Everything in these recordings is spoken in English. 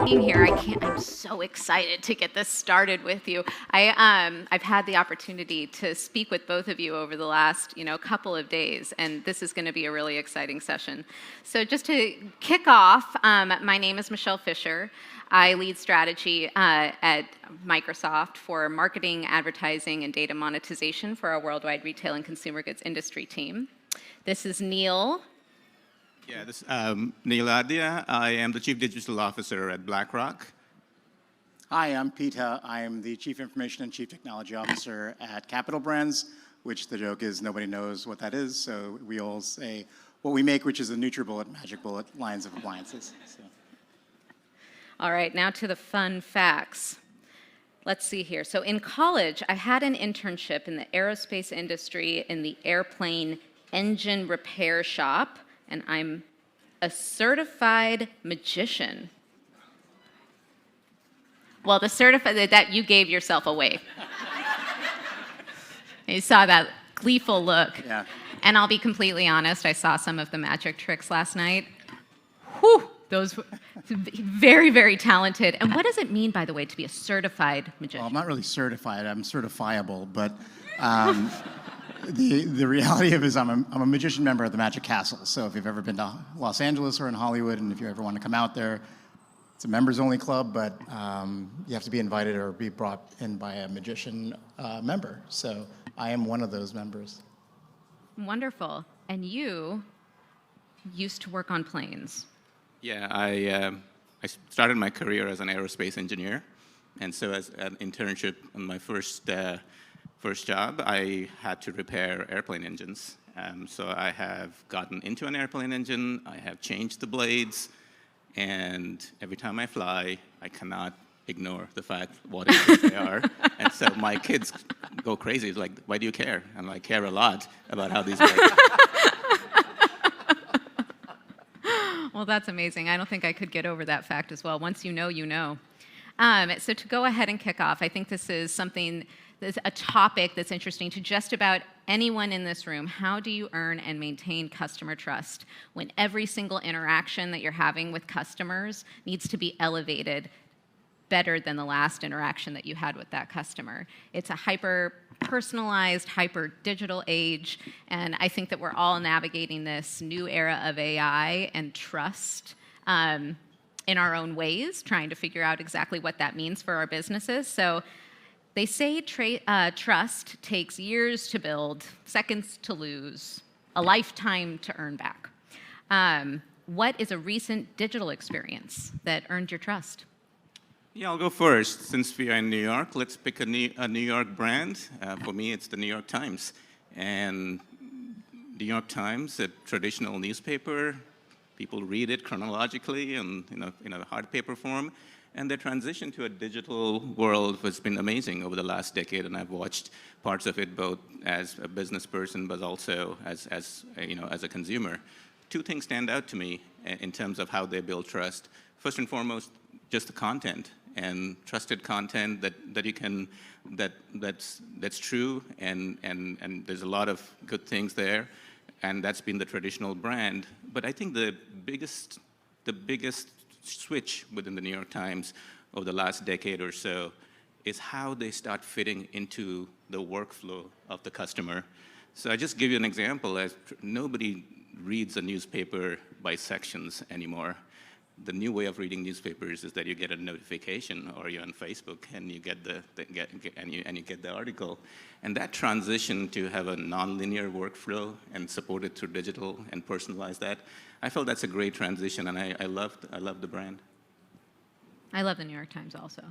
Being here, I'm so excited to get this started with you. I've had the opportunity to speak with both of you over the last, couple of days, and this is going to be a really exciting session. So just to kick off, my name is Michelle Fisher. I lead strategy at Microsoft for marketing, advertising, and data monetization for our worldwide retail and consumer goods industry team. This is Neil. Yeah, this is Neil Adya. I am the Chief Digital Officer at BlackRock. Hi, I'm Peter. I am the Chief Information and Chief Technology Officer at Capital Brands, which the joke is nobody knows what that is, so we all say what we make, which is the NutriBullet, Magic Bullet lines of appliances. So. All right, now to the fun facts. Let's see here. So in college, I had an internship in the aerospace industry in the airplane engine repair shop, and I'm a certified magician. Well, the certified, that you gave yourself away. You saw that gleeful look. Yeah. And I'll be completely honest, I saw some of the magic tricks last night. Whew, those were very, very talented. And what does it mean, by the way, to be a certified magician? Well, I'm not really certified, I'm certifiable, but the reality of it is I'm a magician member at the Magic Castle. So if you've ever been to Los Angeles or in Hollywood, and if you ever want to come out there, it's a members-only club, but you have to be invited or be brought in by a magician member. So I am one of those members. Wonderful. And you used to work on planes. Yeah, I started my career as an aerospace engineer, and so as an internship on my first job, I had to repair airplane engines. So I have gotten into an airplane engine, I have changed the blades, and every time I fly, I cannot ignore the fact what engines they are. And so my kids go crazy. It's like, why do you care? And I care a lot about how these work. Well, that's amazing. I don't think I could get over that fact as well. Once you know, you know. So to go ahead and kick off, I think this is something, that's a topic that's interesting to just about anyone in this room. How do you earn and maintain customer trust when every single interaction that you're having with customers needs to be elevated better than the last interaction that you had with that customer? It's a hyper-personalized, hyper-digital age, and I think that we're all navigating this new era of AI and trust in our own ways, trying to figure out exactly what that means for our businesses. So they say trust takes years to build, seconds to lose, a lifetime to earn back. What is a recent digital experience that earned your trust? Yeah, I'll go first. Since we are in New York, let's pick a New York brand. For me, it's the New York Times. And New York Times, a traditional newspaper, people read it chronologically and in a hard paper form. And the transition to a digital world has been amazing over the last decade, and I've watched parts of it both as a business person, but also as a consumer. Two things stand out to me in terms of how they build trust. First and foremost, just the content, and trusted content that's true, and there's a lot of good things there, and that's been the traditional brand. But I think the biggest switch within the New York Times over the last decade or so is how they start fitting into the workflow of the customer. So I just give you an example. As nobody reads a newspaper by sections anymore. The new way of reading newspapers is that you get a notification, or you're on Facebook and you get you get the article. And that transition to have a non-linear workflow and support it through digital and personalize that, I felt that's a great transition, and I love the brand. I love the New York Times also.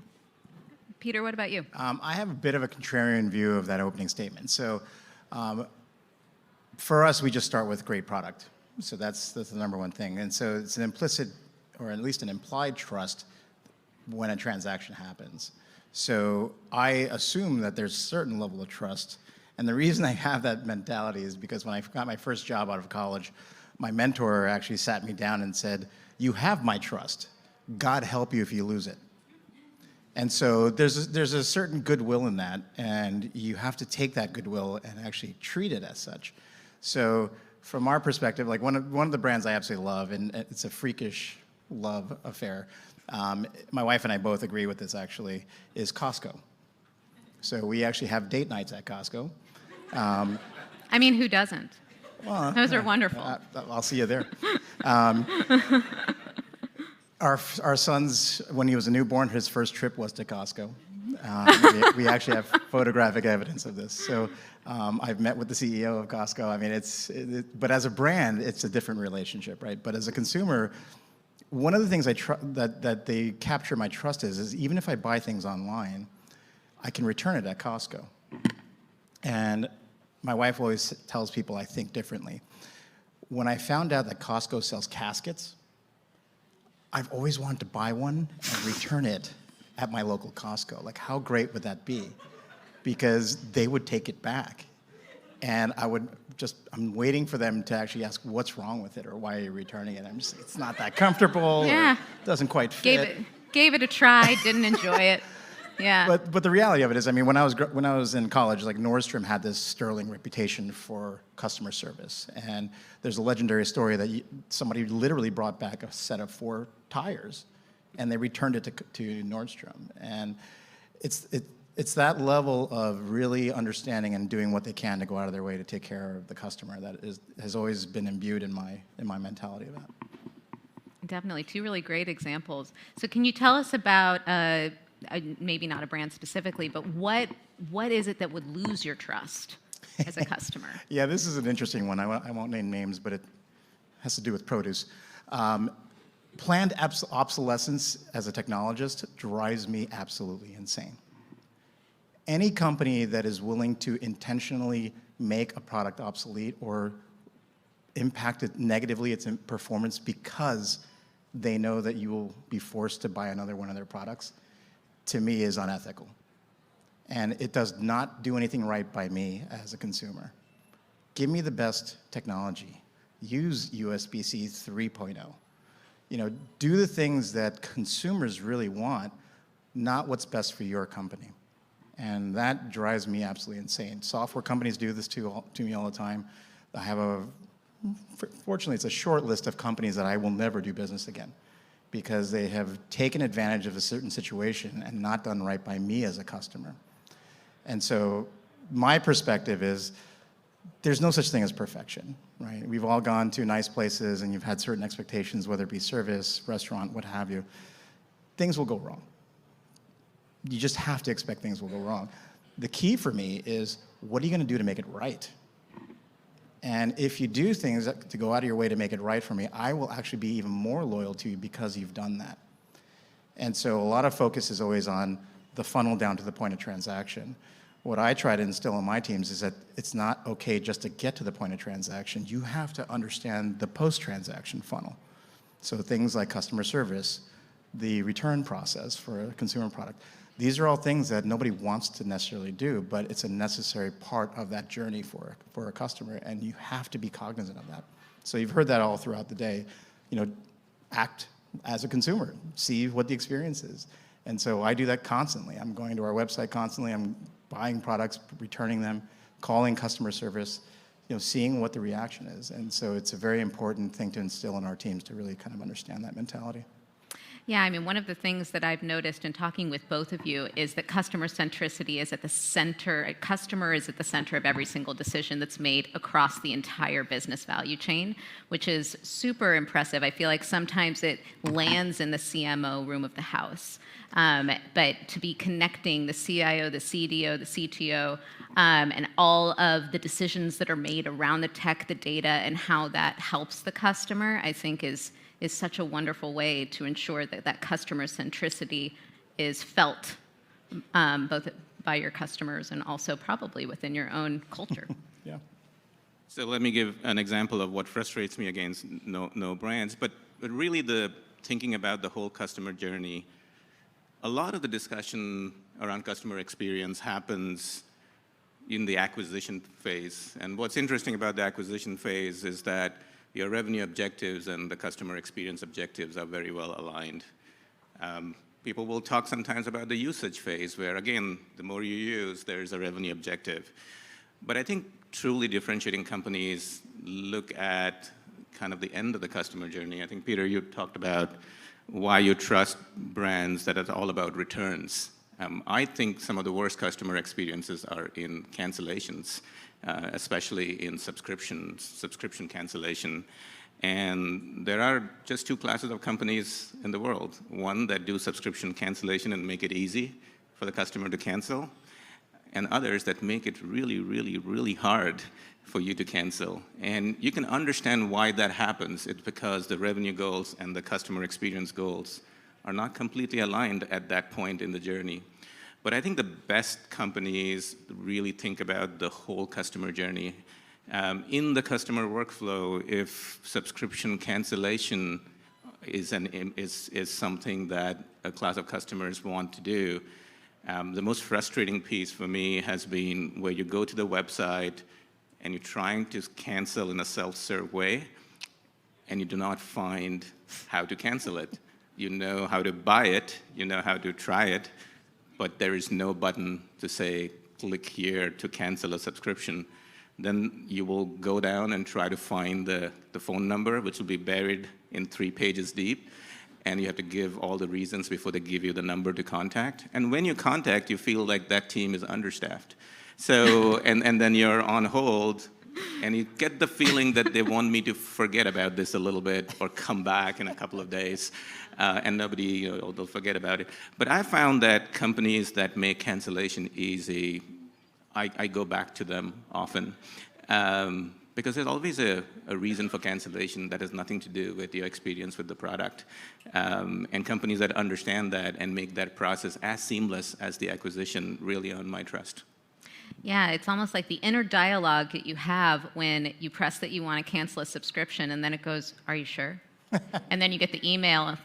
Peter, what about you? I have a bit of a contrarian view of that opening statement. So for us, we just start with great product. So that's the number one thing. And so it's an implicit, or at least an implied trust when a transaction happens. So I assume that there's a certain level of trust. And the reason I have that mentality is because when I got my first job out of college, my mentor actually sat me down and said, "You have my trust. God help you if you lose it." And so there's a certain goodwill in that, and you have to take that goodwill and actually treat it as such. So from our perspective, like one of the brands I absolutely love, and it's a freakish love affair. My wife and I both agree with this actually, is Costco. So we actually have date nights at Costco. I mean, who doesn't? Well, Those are wonderful. I'll see you there. Our son's, when he was a newborn, his first trip was to Costco. We actually have photographic evidence of this. So I've met with the CEO of Costco. I mean, but as a brand, it's a different relationship, right? But as a consumer, one of the things that they capture my trust is even if I buy things online, I can return it at Costco. And my wife always tells people I think differently. When I found out that Costco sells caskets, I've always wanted to buy one and return it at my local Costco. Like, how great would that be? Because they would take it back. And I'm waiting for them to actually ask, what's wrong with it, or why are you returning it? I'm just, it's not that comfortable, Yeah. or doesn't quite fit. Gave it a try, didn't enjoy it. Yeah. But the reality of it is, I mean, when I was in college, like Nordstrom had this sterling reputation for customer service, and there's a legendary story that somebody literally brought back a set of 4 tires, and they returned it to Nordstrom, and it's that level of really understanding and doing what they can to go out of their way to take care of the customer that has always been imbued in my mentality of that. Definitely, 2 really great examples. So can you tell us about, maybe not a brand specifically, but what is it that would lose your trust as a customer? Yeah, this is an interesting one. I won't name names, but it has to do with produce. Planned obsolescence as a technologist drives me absolutely insane. Any company that is willing to intentionally make a product obsolete or impact it negatively its performance because they know that you will be forced to buy another one of their products, to me is unethical. And it does not do anything right by me as a consumer. Give me the best technology. Use USB-C 3.0. You know, do the things that consumers really want, not what's best for your company. And that drives me absolutely insane. Software companies do this to me all the time. I have fortunately, it's a short list of companies that I will never do business again because they have taken advantage of a certain situation and not done right by me as a customer. And so my perspective is there's no such thing as perfection, right? We've all gone to nice places and you've had certain expectations, whether it be service, restaurant, what have you. Things will go wrong. You just have to expect things will go wrong. The key for me is, what are you going to do to make it right? And if you do things to go out of your way to make it right for me, I will actually be even more loyal to you because you've done that. And so a lot of focus is always on the funnel down to the point of transaction. What I try to instill in my teams is that it's not okay just to get to the point of transaction. You have to understand the post-transaction funnel. So things like customer service, the return process for a consumer product. These are all things that nobody wants to necessarily do, but it's a necessary part of that journey for a customer, and you have to be cognizant of that. So you've heard that all throughout the day. You know, act as a consumer, see what the experience is. And so I do that constantly. I'm going to our website constantly. I'm buying products, returning them, calling customer service, you know, seeing what the reaction is. And so it's a very important thing to instill in our teams to really kind of understand that mentality. Yeah, I mean, one of the things that I've noticed in talking with both of you is that customer centricity is at the center, customer is at the center of every single decision that's made across the entire business value chain, which is super impressive. I feel like sometimes it lands in the CMO room of the house. But to be connecting the CIO, the CDO, the CTO, and all of the decisions that are made around the tech, the data, and how that helps the customer, I think is such a wonderful way to ensure that that customer centricity is felt both by your customers and also probably within your own culture. Yeah. So let me give an example of what frustrates me against no brands, but really the thinking about the whole customer journey. A lot of the discussion around customer experience happens in the acquisition phase. And what's interesting about the acquisition phase is that your revenue objectives and the customer experience objectives are very well aligned. people will talk sometimes about the usage phase, where again, the more you use, there's a revenue objective. But I think truly differentiating companies look at kind of the end of the customer journey. I think, Peter, you talked about why you trust brands that are all about returns. I think some of the worst customer experiences are in cancellations, especially in subscription cancellation. And there are just two classes of companies in the world. One that do subscription cancellation and make it easy for the customer to cancel, and others that make it really, really, really hard for you to cancel. And you can understand why that happens. It's because the revenue goals and the customer experience goals are not completely aligned at that point in the journey. But I think the best companies really think about the whole customer journey. In the customer workflow, if subscription cancellation is something that a class of customers want to do, the most frustrating piece for me has been where you go to the website and you're trying to cancel in a self-serve way, and you do not find how to cancel it. You know how to buy it, you know how to try it, but there is no button to say, click here to cancel a subscription. Then you will go down and try to find the phone number, which will be buried in 3 pages deep, and you have to give all the reasons before they give you the number to contact. And when you contact, you feel like that team is understaffed. So, and then you're on hold, and you get the feeling that they want me to forget about this a little bit or come back in a couple of days, and nobody, they'll forget about it. But I found that companies that make cancellation easy, I go back to them often, because there's always a reason for cancellation that has nothing to do with your experience with the product. And companies that understand that and make that process as seamless as the acquisition really earn my trust. Yeah, it's almost like the inner dialogue that you have when you press that you want to cancel a subscription, and then it goes, "Are you sure?" And then you get the email,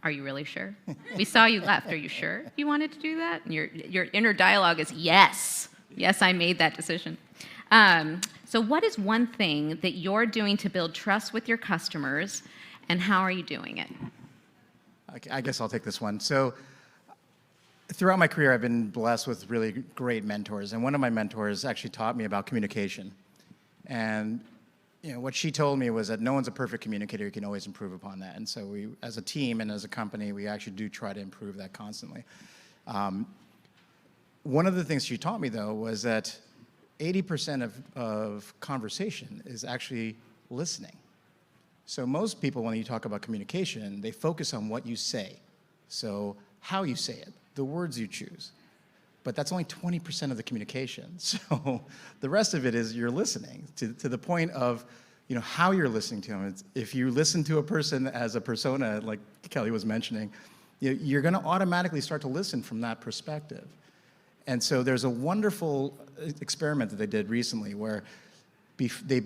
"Are you really sure? We saw you left. Are you sure you wanted to do that?" And your inner dialogue is, "Yes, yes, I made that decision." So what is one thing that you're doing to build trust with your customers, and how are you doing it? I guess I'll take this one. So throughout my career, I've been blessed with really great mentors. And one of my mentors actually taught me about communication. And what she told me was that no one's a perfect communicator. You can always improve upon that. And so we, as a team and as a company, we actually do try to improve that constantly. One of the things she taught me, though, was that 80% of conversation is actually listening. So most people, when you talk about communication, they focus on what you say. So how you say it, the words you choose. But that's only 20% of the communication. So the rest of it is you're listening to the point of how you're listening to them. If you listen to a person as a persona, like Kelly was mentioning, you're going to automatically start to listen from that perspective. And so there's a wonderful experiment that they did recently where they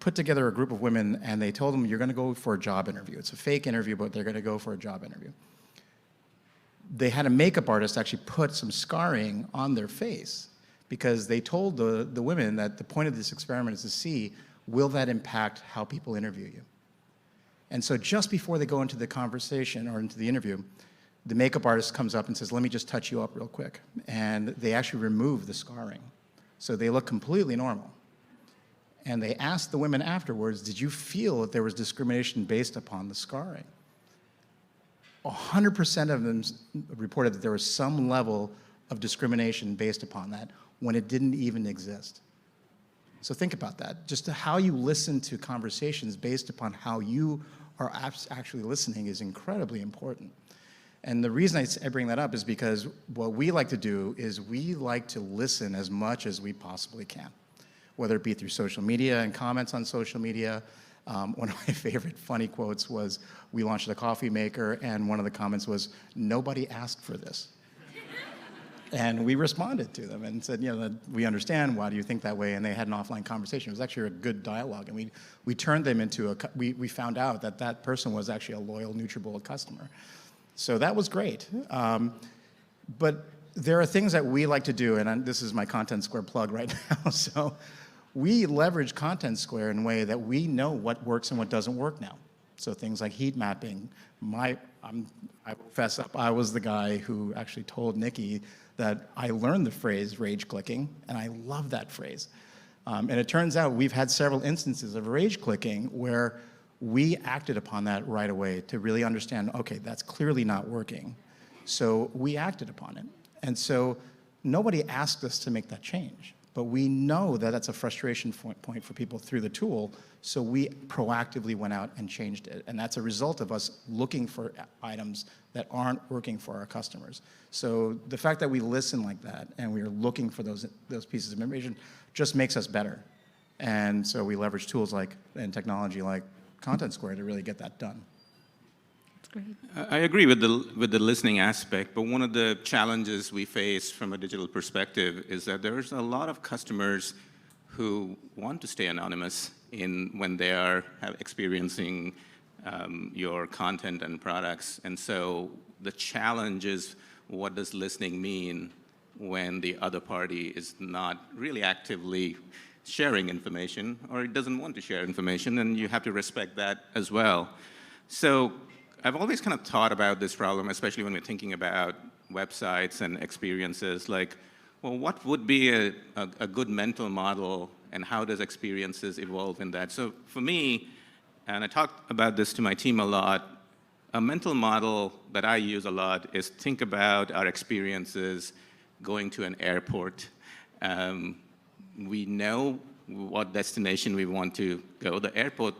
put together a group of women and they told them, you're going to go for a job interview. It's a fake interview, but they're going to go for a job interview. They had a makeup artist actually put some scarring on their face because they told the women that the point of this experiment is to see, will that impact how people interview you? And so just before they go into the conversation or into the interview, the makeup artist comes up and says, let me just touch you up real quick. And they actually remove the scarring. So they look completely normal. And they asked the women afterwards, did you feel that there was discrimination based upon the scarring? 100% of them reported that there was some level of discrimination based upon that when it didn't even exist. So think about that. Just how you listen to conversations based upon how you are actually listening is incredibly important. And the reason I bring that up is because what we like to do is we like to listen as much as we possibly can, whether it be through social media and comments on social media. One of my favorite funny quotes was, we launched a coffee maker, and one of the comments was, nobody asked for this. And we responded to them and said, we understand, why do you think that way? And they had an offline conversation. It was actually a good dialogue, and we turned them into we found out that that person was actually a loyal NutriBullet customer. So that was great. But there are things that we like to do, and this is my Content Square plug right now. So we leverage Content Square in a way that we know what works and what doesn't work now. So things like heat mapping. I fess up, I was the guy who actually told Nikki that I learned the phrase rage clicking, and I love that phrase. And it turns out we've had several instances of rage clicking where we acted upon that right away to really understand, okay, that's clearly not working. So we acted upon it. And so nobody asked us to make that change. But we know that that's a frustration point for people through the tool, so we proactively went out and changed it. And that's a result of us looking for items that aren't working for our customers. So the fact that we listen like that and we are looking for those pieces of information just makes us better. And so we leverage tools like, and technology like Content Square to really get that done. Great. I agree with the listening aspect, but one of the challenges we face from a digital perspective is that there's a lot of customers who want to stay anonymous when they are experiencing your content and products. And so the challenge is, what does listening mean when the other party is not really actively sharing information, or it doesn't want to share information, and you have to respect that as well. So I've always kind of thought about this problem, especially when we're thinking about websites and experiences, like, well, what would be a good mental model, and how does experiences evolve in that? So for me, and I talk about this to my team a lot, a mental model that I use a lot is think about our experiences going to an airport. We know what destination we want to go. The airport,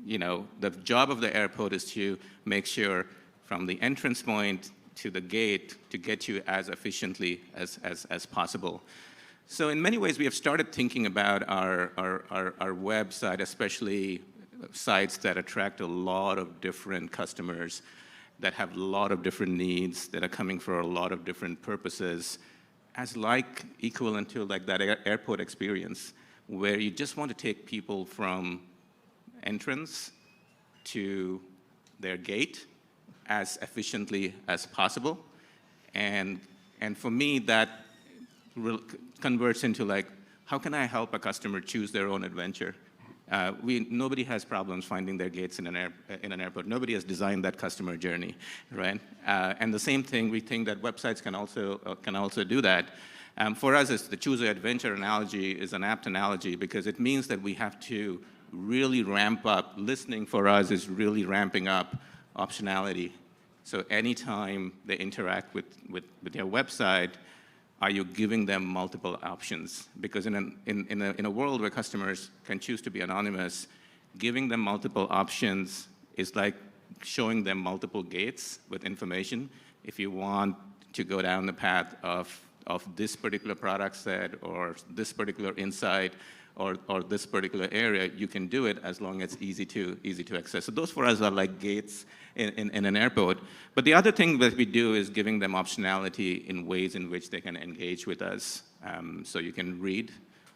the job of the airport is to make sure from the entrance point to the gate to get you as efficiently as possible. So in many ways, we have started thinking about our website, especially sites that attract a lot of different customers, that have a lot of different needs, that are coming for a lot of different purposes, as like equivalent to like that airport experience, where you just want to take people from entrance to their gate as efficiently as possible. And for me, that converts into like, how can I help a customer choose their own adventure? Nobody has problems finding their gates in an airport. Nobody has designed that customer journey, right? And the same thing, we think that websites can also do that. For us, the choose your adventure analogy is an apt analogy, because it means that we have to really ramp up. Listening for us is really ramping up optionality. So anytime they interact with your website, are you giving them multiple options? Because in a world where customers can choose to be anonymous, giving them multiple options is like showing them multiple gates with information. If you want to go down the path of this particular product set, or this particular insight, or this particular area, you can do it as long as it's easy to access. So those for us are like gates in an airport. But the other thing that we do is giving them optionality in ways in which they can engage with us. So you can read,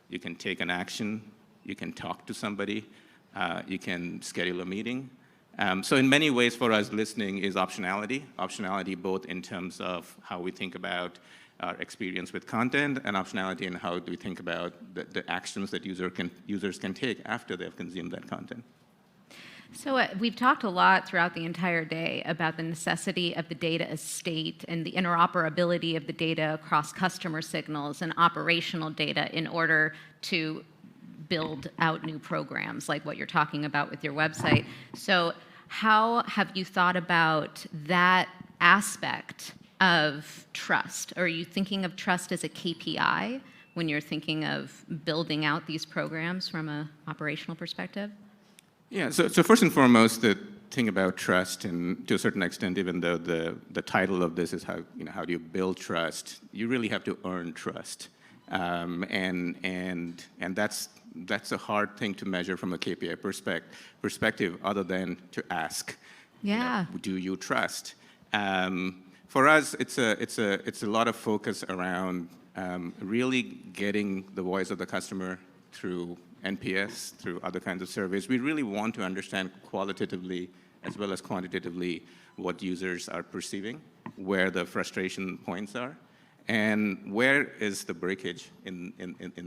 you can take an action, you can talk to somebody, you can schedule a meeting. So in many ways for us, listening is optionality both in terms of how we think about our experience with content, and optionality in how do we think about the actions that users can take after they've consumed that content. So we've talked a lot throughout the entire day about the necessity of the data estate and the interoperability of the data across customer signals and operational data in order to build out new programs like what you're talking about with your website. So how have you thought about that aspect of trust? Are you thinking of trust as a KPI when you're thinking of building out these programs from an operational perspective? Yeah, so first and foremost, the thing about trust, and to a certain extent, even though the title of this is how do you build trust, you really have to earn trust. And that's a hard thing to measure from a KPI perspective, other than to ask. Yeah. Do you trust? For us, it's a lot of focus around really getting the voice of the customer through NPS, through other kinds of surveys. We really want to understand qualitatively as well as quantitatively what users are perceiving, where the frustration points are, and where is the breakage in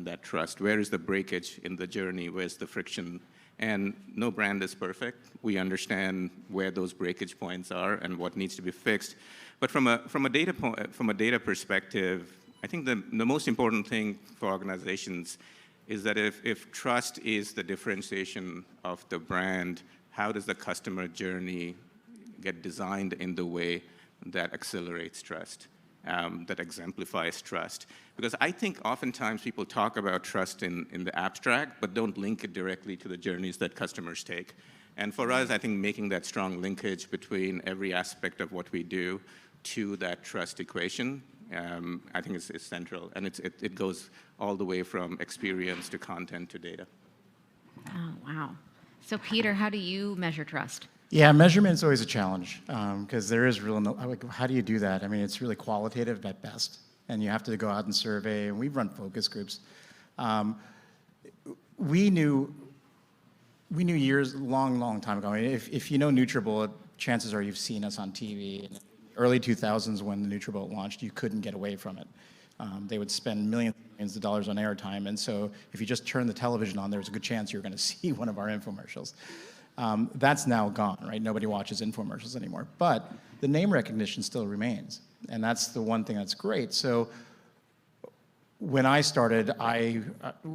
that trust? Where is the breakage in the journey? Where's the friction? And no brand is perfect. We understand where those breakage points are and what needs to be fixed. But from a data perspective, I think the most important thing for organizations is that if trust is the differentiation of the brand, how does the customer journey get designed in the way that accelerates trust, that exemplifies trust? Because I think oftentimes people talk about trust in the abstract, but don't link it directly to the journeys that customers take. And for us, I think making that strong linkage between every aspect of what we do to that trust equation, I think is central. And it goes all the way from experience to content to data. Oh, wow. So Peter, how do you measure trust? Yeah, measurement's always a challenge because there is real, like, how do you do that? I mean, it's really qualitative at best, and you have to go out and survey, and we've run focus groups. We knew years, long time ago. I mean, if you know NutriBullet, chances are you've seen us on TV. In the early 2000s, when the NutriBullet launched, you couldn't get away from it. They would spend millions of dollars on airtime, and so if you just turn the television on, there's a good chance you're going to see one of our infomercials. That's now gone, right? Nobody watches infomercials anymore. But the name recognition still remains, and that's the one thing that's great. So when I started,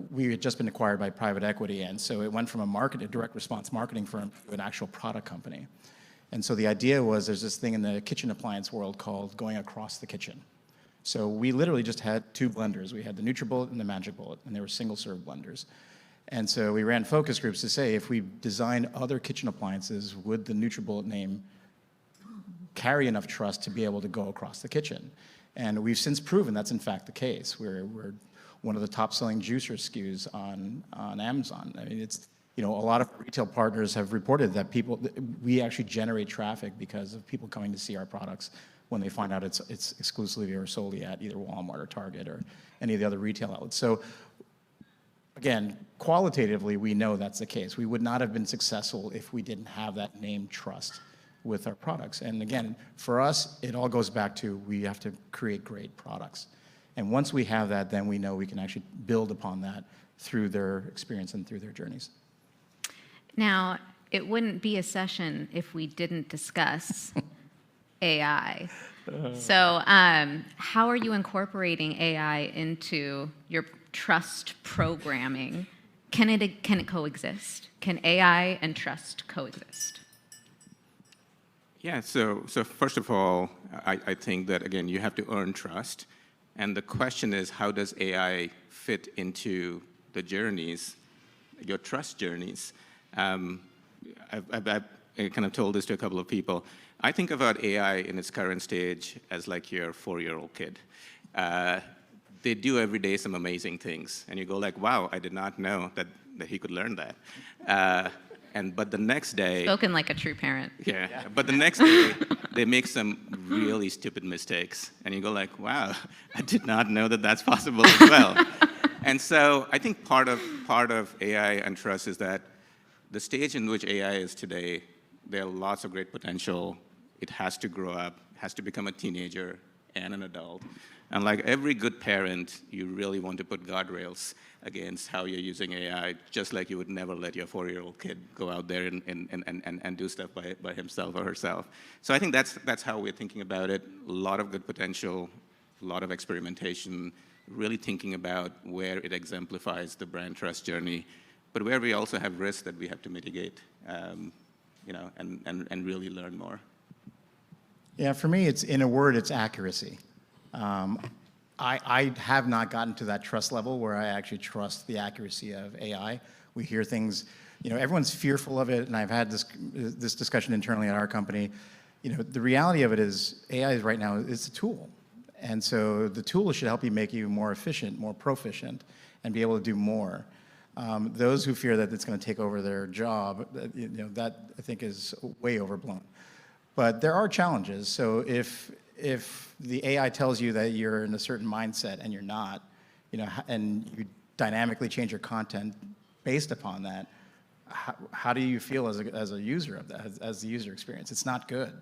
we had just been acquired by private equity, and so it went from a direct response marketing firm to an actual product company. And so the idea was there's this thing in the kitchen appliance world called going across the kitchen. So we literally just had two blenders. We had the NutriBullet and the Magic Bullet, and they were single-serve blenders. And so we ran focus groups to say, if we design other kitchen appliances, would the NutriBullet name carry enough trust to be able to go across the kitchen? And we've since proven that's in fact the case. We're one of the top-selling juicer SKUs on Amazon. I mean, it's, you know, a lot of retail partners have reported that we actually generate traffic because of people coming to see our products when they find out it's exclusively or solely at either Walmart or Target or any of the other retail outlets. So again, qualitatively, we know that's the case. We would not have been successful if we didn't have that name trust with our products. And again, for us, it all goes back to we have to create great products. And once we have that, then we know we can actually build upon that through their experience and through their journeys. Now, it wouldn't be a session if we didn't discuss AI. So how are you incorporating AI into your trust programming? Can it coexist? Can AI and trust coexist? Yeah, so first of all, I think that, again, you have to earn trust. And the question is, how does AI fit into the journeys, your trust journeys? I've kind of told this to a couple of people. I think about AI in its current stage as like your 4-year-old kid. They do every day some amazing things, and you go like, wow, I did not know that he could learn that. But the next day... Spoken like a true parent. Yeah, but the next day, they make some really stupid mistakes, and you go like, wow, I did not know that that's possible as well. And so I think part of AI and trust is that the stage in which AI is today, there are lots of great potential. It has to grow up, has to become a teenager and an adult. And like every good parent, you really want to put guardrails against how you're using AI, just like you would never let your 4-year-old kid go out there and do stuff by himself or herself. So I think that's how we're thinking about it. A lot of good potential, a lot of experimentation, really thinking about where it exemplifies the brand trust journey, but where we also have risks that we have to mitigate, and really learn more. Yeah, for me, in a word, it's accuracy. I have not gotten to that trust level where I actually trust the accuracy of AI. We hear things, everyone's fearful of it, and I've had this discussion internally at our company. The reality of it is AI right now is a tool. And so the tool should help you make you more efficient, more proficient, and be able to do more. Those who fear that it's going to take over their job, that I think is way overblown. But there are challenges. So if the AI tells you that you're in a certain mindset and you're not, and you dynamically change your content based upon that, how do you feel as a user of that, as the user experience? It's not good.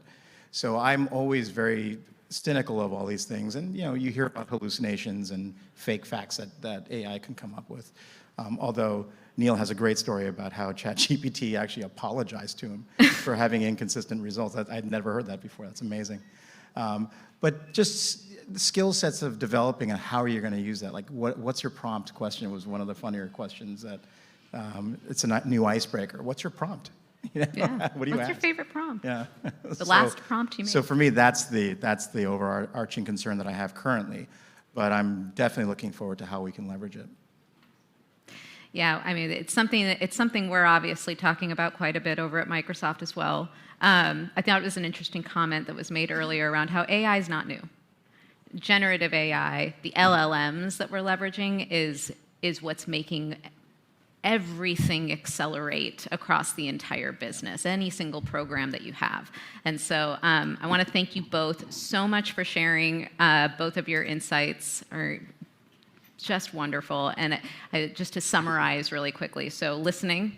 So I'm always very cynical of all these things, and you hear about hallucinations and fake facts that AI can come up with. Although Neil has a great story about how ChatGPT actually apologized to him for having inconsistent results. I'd never heard that before. That's amazing. But just the skill sets of developing and how you're going to use that. Like, what's your prompt question was one of the funnier questions that it's a new icebreaker. What's your prompt? Yeah. What do you What's ask? your favorite prompt? Yeah. The last prompt you made. So for me, that's the overarching concern that I have currently, but I'm definitely looking forward to how we can leverage it. Yeah, I mean, it's something we're obviously talking about quite a bit over at Microsoft as well. I thought it was an interesting comment that was made earlier around how AI is not new. Generative AI, the LLMs that we're leveraging is what's making everything accelerate across the entire business, any single program that you have. And so I want to thank you both so much for sharing both of your insights. Are just wonderful. And just to summarize really quickly, so listening,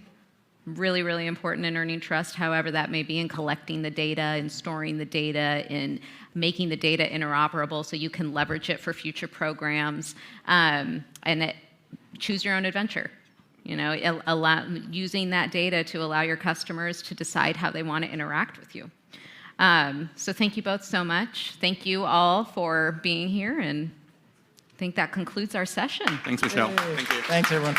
really, really important in earning trust, however that may be, in collecting the data and storing the data and making the data interoperable so you can leverage it for future programs. Choose your own adventure. Using that data to allow your customers to decide how they want to interact with you. So thank you both so much. Thank you all for being here, and I think that concludes our session. Thanks, Michelle. Thank you. Thanks, everyone.